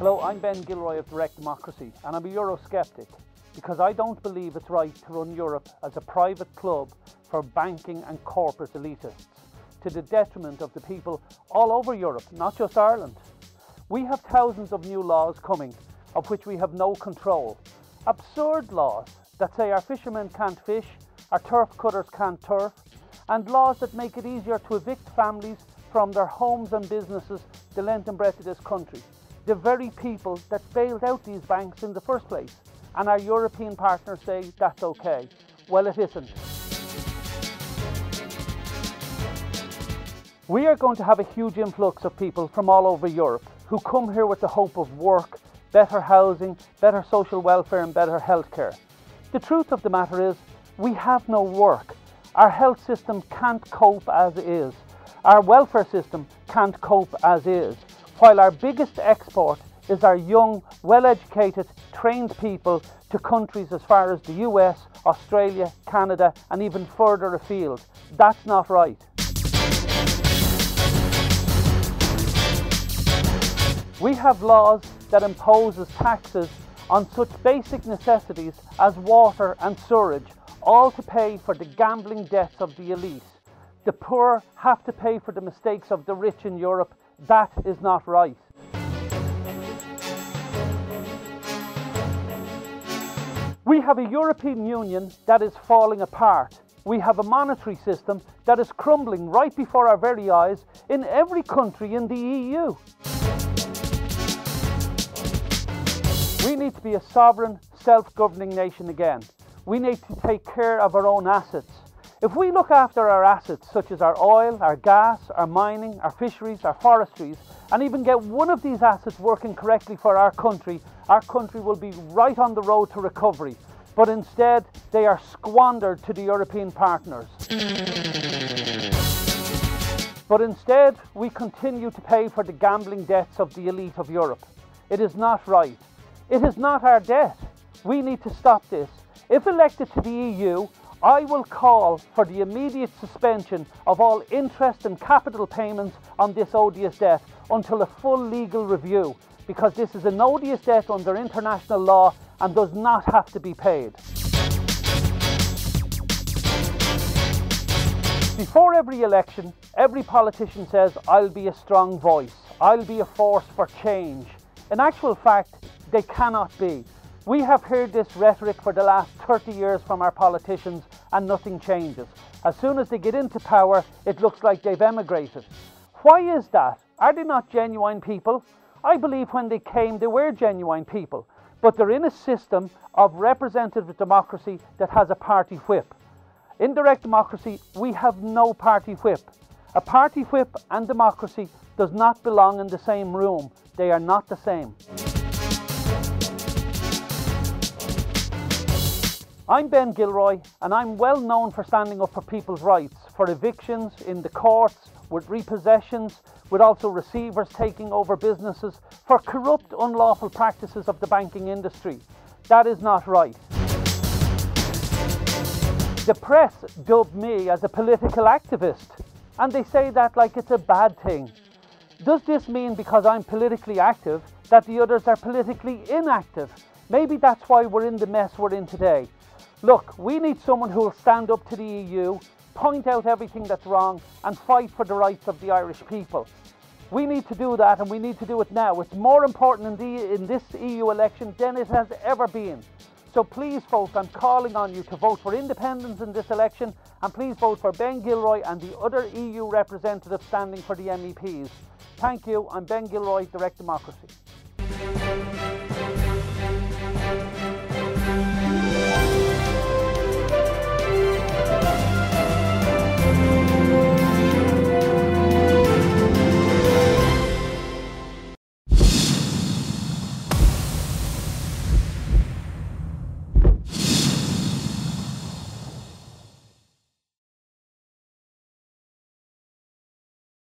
Hello, I'm Ben Gilroy of Direct Democracy, and I'm a Eurosceptic because I don't believe it's right to run Europe as a private club for banking and corporate elitists, to the detriment of the people all over Europe, not just Ireland. We have thousands of new laws coming, of which we have no control. Absurd laws that say our fishermen can't fish, our turf cutters can't turf, and laws that make it easier to evict families from their homes and businesses the length and breadth of this country. The very people that bailed out these banks in the first place. And our European partners say that's okay. Well, it isn't. We are going to have a huge influx of people from all over Europe who come here with the hope of work, better housing, better social welfare and better healthcare. The truth of the matter is, we have no work. Our health system can't cope as is. Our welfare system can't cope as is. While our biggest export is our young, well-educated, trained people to countries as far as the US, Australia, Canada and even further afield. That's not right. We have laws that imposes taxes on such basic necessities as water and sewerage, all to pay for the gambling debts of the elite. The poor have to pay for the mistakes of the rich in Europe. That is not right. We have a European Union that is falling apart. We have a monetary system that is crumbling right before our very eyes in every country in the EU. We need to be a sovereign, self-governing nation again. We need to take care of our own assets. If we look after our assets, such as our oil, our gas, our mining, our fisheries, our forestries, and even get one of these assets working correctly for our country will be right on the road to recovery. But instead, they are squandered to the European partners. But instead, we continue to pay for the gambling debts of the elite of Europe. It is not right. It is not our debt. We need to stop this. If elected to the EU, I will call for the immediate suspension of all interest and capital payments on this odious debt until a full legal review, because this is an odious debt under international law and does not have to be paid. Before every election, every politician says, "I'll be a strong voice, I'll be a force for change." In actual fact, they cannot be. We have heard this rhetoric for the last 30 years from our politicians and nothing changes. As soon as they get into power, it looks like they've emigrated. Why is that? Are they not genuine people? I believe when they came, they were genuine people. But they're in a system of representative democracy that has a party whip. In direct democracy, we have no party whip. A party whip and democracy does not belong in the same room. They are not the same. I'm Ben Gilroy, and I'm well known for standing up for people's rights, for evictions in the courts, with repossessions, with also receivers taking over businesses, for corrupt, unlawful practices of the banking industry. That is not right. The press dubbed me as a political activist, and they say that like it's a bad thing. Does this mean because I'm politically active that the others are politically inactive? Maybe that's why we're in the mess we're in today. Look, we need someone who will stand up to the EU, point out everything that's wrong and fight for the rights of the Irish people. We need to do that, and we need to do it now. It's more important in this EU election than it has ever been. So please, folks, I'm calling on you to vote for independence in this election, and please vote for Ben Gilroy and the other EU representatives standing for the MEPs. Thank you. I'm Ben Gilroy, Direct Democracy.